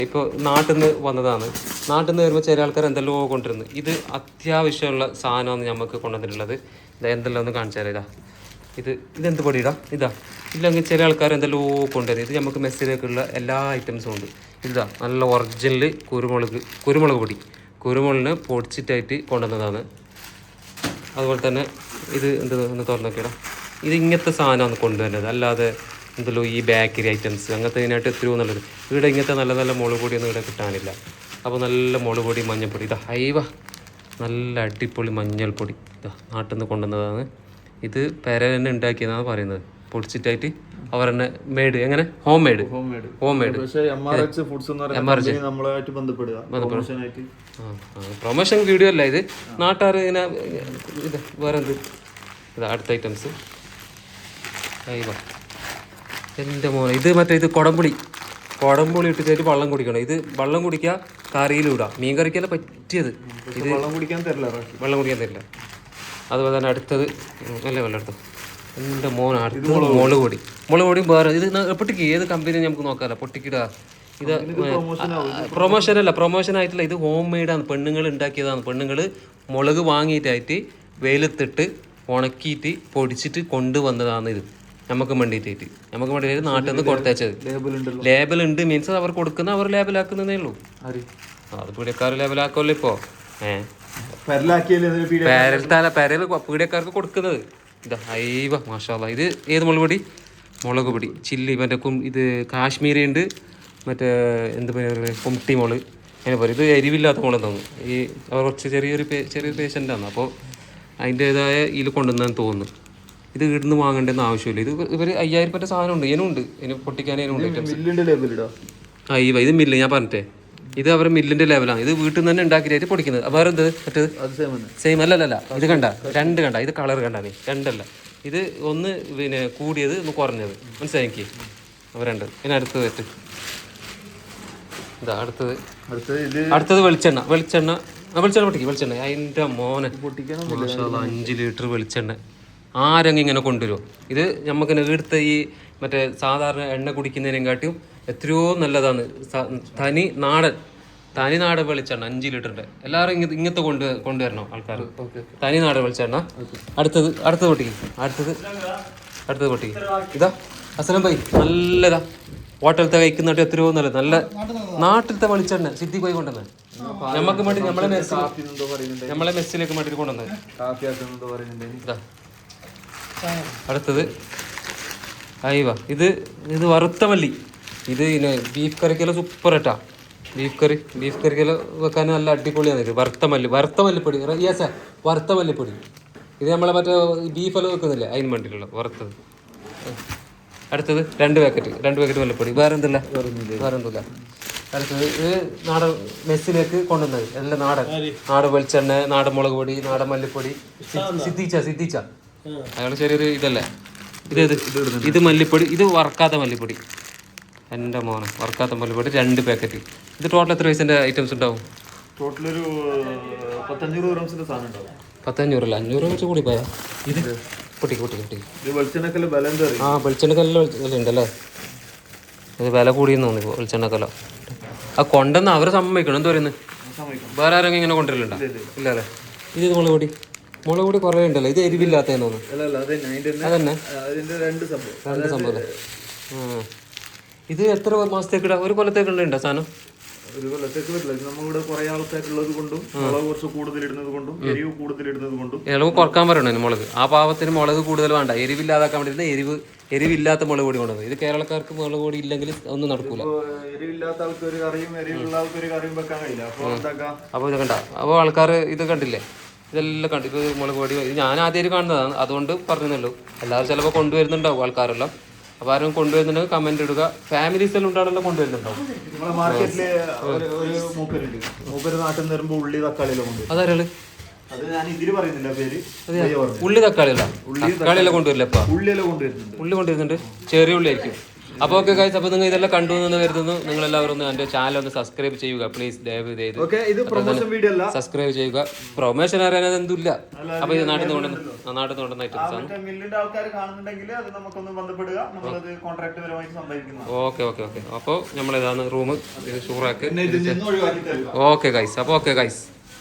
ഇപ്പോൾ നാട്ടിൽ നിന്ന് വന്നതാണ്. നാട്ടിൽ നിന്ന് വരുമ്പോൾ ചില ആൾക്കാർ എന്തെല്ലോ കൊണ്ടിരുന്നു. ഇത് അത്യാവശ്യമുള്ള സാധനമാണ് നമുക്ക് കൊണ്ടുവന്നിട്ടുള്ളത്. ഇതാ എന്തെല്ലാം ഒന്ന് കാണിച്ചു തരാം. ഇതെന്ത് പൊടിയിടാം ഇതാ. ഇല്ലെങ്കിൽ ചില ആൾക്കാർ എന്തെല്ലോ കൊണ്ടുവരും. ഇത് നമുക്ക് മെസ്സിലേക്കുള്ള എല്ലാ ഐറ്റംസും ഉണ്ട്. ഇതാ നല്ല ഒറിജിനൽ കുരുമുളക് പൊടി. കുരുമുളകിന് പൊടിച്ചിട്ടായിട്ട് കൊണ്ടുവന്നതാണ്. അതുപോലെ തന്നെ ഇത് ഒന്ന് തുറന്നു നോക്കിയിടാം. ഇത് ഇങ്ങനത്തെ സാധനമാണ് കൊണ്ടുവരുന്നത്. അല്ലാതെ എന്തല്ലോ ഈ ബേക്കറി ഐറ്റംസ് അങ്ങനത്തെ ഇതിനായിട്ട് എത്രയോ നല്ലത്. ഇവിടെ ഇങ്ങനത്തെ നല്ല നല്ല മുളക് പൊടിയൊന്നും ഇവിടെ കിട്ടാനില്ല. അപ്പോൾ നല്ല മുളക് പൊടി, മഞ്ഞൾപ്പൊടി. ഇതാ നല്ല അടിപൊളി മഞ്ഞൾപ്പൊടി. ഇതാ നാട്ടിൽ നിന്ന് കൊണ്ടുവന്നതാണ്. ഇത് പെര തന്നെ ഉണ്ടാക്കിയതാണ് പറയുന്നത്. പൊടിച്ചിട്ടായിട്ട് അവർ തന്നെ മെയ്ഡ്. എങ്ങനെ ഹോം മെയ്ഡ്. പ്രൊമോഷൻ വീഡിയോ അല്ല ഇത്. നാട്ടുകാർ ഇങ്ങനെ ഇത് വേറെ എന്ത് ഇതാ അടുത്ത ഐറ്റംസ്. എൻ്റെ മോനെ ഇത് മറ്റേ ഇത് കുടംപുളി ഇട്ടിട്ട് വെള്ളം കുടിക്കണം. ഇത് വെള്ളം കുടിക്കുക, കറിയിലും ഇടാം. മീൻ കറിക്കല്ല പറ്റിയത്. ഇത് വെള്ളം കുടിക്കാൻ തരില്ല. അതുപോലെ തന്നെ അടുത്തത് വെള്ളം എടുത്തു. എൻ്റെ മോൻ അടുത്തത് മുളക് പൊടി വേറെ. ഇത് പൊട്ടിക്ക് ഏത് കമ്പനി നമുക്ക് നോക്കാമല്ലോ. പൊട്ടിക്കിടുക. ഇത് പ്രൊമോഷൻ ആയിട്ടില്ല. ഇത് ഹോം മെയ്ഡാണ്. പെണ്ണുങ്ങൾ ഉണ്ടാക്കിയതാണ്. പെണ്ണുങ്ങൾ മുളക് വാങ്ങിയിട്ടായിട്ട് വെയിലത്തിട്ട് ഉണക്കിയിട്ട് പൊടിച്ചിട്ട് കൊണ്ടുവന്നതാണ്. ഇത് നമുക്ക് വേണ്ടിയിട്ട് നാട്ടിൽ നിന്ന് കൊടുത്തയച്ചത്. ലേബൽ ഉണ്ട് മീൻസ് അവർ കൊടുക്കുന്ന അവർ ലേബലാക്കുന്നതേ ഉള്ളൂ. അത് പീടിയക്കാർ ലേബലാക്കുമല്ലോ ഇപ്പോൾ. പെരൽ പീടിയക്കാർക്ക് കൊടുക്കുന്നത്. ഇതാ മാഷാല്ലാ. ഇത് ഏത് മുളക് പൊടി ചില്ലി മറ്റേ ഇത് കാശ്മീരി ഉണ്ട്. മറ്റേ എന്ത് പറയുക കുമട്ടി മുളക് അങ്ങനെ പറയും. ഇത് എരിവില്ലാത്ത മുളക് തോന്നുന്നു. ഈ അവർ കുറച്ച് ചെറിയൊരു പേഷ്യൻ്റാണ്. അപ്പോൾ അതിൻ്റേതായ ഇതിൽ കൊണ്ടുവന്നാന്ന് തോന്നുന്നു. ഇത് ഇവിടുന്ന് വാങ്ങേണ്ടെന്ന് ആവശ്യമില്ല. ഇത് ഇവർ 5000 രൂപ സാധനം ഉണ്ട്. ഇതിനുണ്ട്. ഇതിന് പൊട്ടിക്കാനും ഇത് മില്ല് ഞാൻ പറഞ്ഞിട്ടേ. ഇത് അവരുടെ മില്ലിൻ്റെ ലെവലാണ്. ഇത് വീട്ടിൽ നിന്ന് തന്നെ ഉണ്ടാക്കിയിട്ട് പൊടിക്കുന്നത്. വേറെ എന്ത് മറ്റേത് സെയിം അല്ലല്ല. ഇത് രണ്ട് കണ്ട. ഇത് കളർ കണ്ടാണ്. രണ്ടല്ല. ഇത് ഒന്ന് പിന്നെ കൂടിയത് ഒന്ന് കുറഞ്ഞത്. മനസ്സിലായി എനിക്ക്. അവ രണ്ട്. പിന്നെ അടുത്തത് ഇതാ അടുത്തത് വെളിച്ചെണ്ണ പൊട്ടിക്കും. അതിൻ്റെ മോനെ 5 ലിറ്റർ വെളിച്ചെണ്ണ ആരെങ്കിലും ഇങ്ങനെ കൊണ്ടുവരുമോ? ഇത് നമുക്കിങ്ങനെ എടുത്ത ഈ മറ്റേ സാധാരണ എണ്ണ കുടിക്കുന്നതിനെക്കാട്ടിയും എത്രയോ നല്ലതാണ്. തനി നാടൻ വെളിച്ചെണ്ണ 5 ലിറ്ററിൻ്റെ. എല്ലാവരും ഇങ്ങനത്തെ കൊണ്ടുവരണം ആൾക്കാർ. തനി നാടൻ വെളിച്ചെണ്ണ. അടുത്തത് പൊട്ടിക്ക്. ഇതാ അസലം ഭായി നല്ലതാ. ഹോട്ടലത്തെ കഴിക്കുന്നിട്ട് എത്രയോ നല്ലത്. നല്ല നാട്ടിലത്തെ വെളിച്ചെണ്ണ സിദ്ധി പോയി കൊണ്ടുവന്നത്. നമുക്ക് വേണ്ടി നമ്മളെ മെസ്സിലേക്ക് വേണ്ടിയിട്ട് കൊണ്ടുവന്നത്. അടുത്തത് ഇത് വറുത്ത മല്ലി. ഇത് ബീഫ് കറിക്കെല്ലാം സൂപ്പർ ഇട്ടാ. ബീഫ് കറിക്കെല്ലാം വെക്കാൻ നല്ല അടിപൊളിയാണ്. ഇത് വറുത്ത മല്ലിപ്പൊടി. വറുത്ത മല്ലിപ്പൊടി. ഇത് നമ്മളെ മറ്റേ ബീഫെല്ലാം വെക്കുന്നില്ലേ അതിന് വേണ്ടിയിട്ടുള്ള വറുത്തത്. അടുത്തത് 2 പാക്കറ്റ് മല്ലിപ്പൊടി. വേറെ എന്തില്ല. അടുത്തത് ഇത് നാടൻ മെസ്സിലേക്ക് കൊണ്ടുവന്നത്. എല്ലാം നാടൻ വെളിച്ചെണ്ണ, നാടൻ മുളക് പൊടി, നാടൻ മല്ലിപ്പൊടി. സിദ്ധിച്ച അയാൾ ചെറിയൊരു ഇതല്ലേ. ഇത് മല്ലിപ്പൊടി. ഇത് വറക്കാത്ത മല്ലിപ്പൊടി. എൻ്റെ മോനെ വറക്കാത്ത മല്ലിപ്പൊടി 2 പാക്കറ്റ്. ഇത് ടോട്ടൽ എത്ര പൈസൻ്റെ ഐറ്റംസ് ഉണ്ടാവും? ടോട്ടലൊരു 500 ഗ്രാംസിൻ്റെ സാധനം ഉണ്ടാവും. 500 500 വെച്ച് കൂടി പോയാ. ഇത് പൊട്ടി വെളിച്ചെണ്ണക്കല്ല വില ഉണ്ടല്ലേ. ഇത് വില കൂടിയെന്ന് തോന്നി ഇപ്പോൾ വെളിച്ചെണ്ണക്കല്ല. ആ കൊണ്ടുവന്ന് അവർ സമ്മതിക്കണം. എന്താ പറയുന്നത്? വേറെ ആരെങ്കിലും ഇങ്ങനെ കൊണ്ടുവരലുണ്ടോ? ഇല്ല അല്ലേ. ഇത് മുളക് പൊടി കുറേ ഉണ്ടല്ലോ. ഇത് എരിവില്ലാത്തതെന്ന് തോന്നുന്നു. അതന്നെ 2 സംഭവം. ഇത് എത്ര മാസത്തേക്ക് ഒരു കൊല്ലത്തേക്കുള്ള സാധനം? ഒരു കൊല്ലത്തേക്ക് പറ്റില്ല. നമ്മളിവിടെ കുറെ ആൾക്കാരുള്ളത് കൊണ്ടും മുളക് കുറച്ച് കൂടുതൽ ഇടുന്നത് കൊണ്ടും എരിവ് കൂടുതൽ ഇടുന്നത് കൊണ്ടും ഇളവ് കുറക്കാൻ പറയണോ മുളക്? ആ പാവത്തിന് മുളക് കൂടുതൽ വേണ്ട. എരിവില്ലാതാക്കാൻ വേണ്ടിയിട്ട് എരിവില്ലാത്ത മുളക് പൊടി കൊണ്ടുവന്നത്. ഇത് കേരളക്കാർക്ക് മുളക് പൊടി ഇല്ലെങ്കിൽ ഒന്നും നടക്കൂല. എരിവില്ലാത്ത ആൾക്കൊരു കറിയും എരിവുള്ള ആൾക്കൊരു കറിയും വെക്കാൻ കഴിയില്ല. അപ്പോൾ ഇത് കണ്ട. അപ്പോൾ ആൾക്കാർ ഇത് കണ്ടില്ലേ? ഇതെല്ലാം കണ്ടു. ഇപ്പോൾ മുളക് പൊടി ഞാൻ ആദ്യമായിട്ട് കാണുന്നതാണ്. അതുകൊണ്ട് പറഞ്ഞല്ലോ. എല്ലാവരും ചിലപ്പോൾ കൊണ്ടുവരുന്നുണ്ടാവും ആൾക്കാരെല്ലാം. അപ്പോൾ ആരും കൊണ്ടുവരുന്നുണ്ടെങ്കിൽ കമന്റ് ഇടുക. ഫാമിലീസ് എല്ലാം ഉണ്ടാണല്ലോ കൊണ്ടുവരുന്നുണ്ടാവും. നമ്മളെ മാർക്കറ്റില് ഒരു മൂപ്പര് നാട്ടിൽ നിന്ന് വരുമ്പോൾ ഉള്ളി തക്കാളിയെല്ലാം കൊണ്ടുവരും. അതാരാള്? അത് ഞാൻ ഇതില് പറയുന്നില്ല പേര്. ഉള്ളി തക്കാളിയല്ല കൊണ്ടുവരില്ല. ഇപ്പം ഉള്ളിയെല്ലാം കൊണ്ടുവരുന്നുണ്ട്. ചെറിയ ഉള്ളി ആയിരിക്കും. അപ്പോൾ ഓക്കെ ഗൈസ്, അപ്പോൾ നിങ്ങൾ ഇതെല്ലാം കണ്ടു എന്ന് കരുതുന്നു. നിങ്ങളെല്ലാവരും ഒന്ന് എൻ്റെ ചാനൽ ഒന്ന് സബ്സ്ക്രൈബ് ചെയ്യുക പ്ലീസ്, ദയവ് ചെയ്ത് ഓക്കെ. ഇത് പ്രൊമോഷൻ വീഡിയോ അല്ല, സബ്സ്ക്രൈബ് ചെയ്യുക. പ്രൊമോഷൻ അറിയാനത് എന്തില്ല. അപ്പോൾ ഇത് നാട്ടിൽ നിന്ന് കൊണ്ടുവന്ന ഐറ്റംസ് ആണ്. മില്ലിന്റെ ആൾക്കാർ കാണുന്നുണ്ടെങ്കിൽ അത് നമുക്കൊന്ന് ബന്ധപ്പെടുക, നമ്മളത് കോൺട്രാക്ട് പരമായിട്ട് സംഭവിക്കുന്നതാണ്. Okay okay okay. അപ്പോൾ നമ്മളിതാണ് റൂം, ഇത് ഷൂറാക്ക്. ഒഴിവാക്കി തരുക. ഓക്കെ ഗൈസ്, അപ്പോൾ ഓക്കെ ഗൈസ്.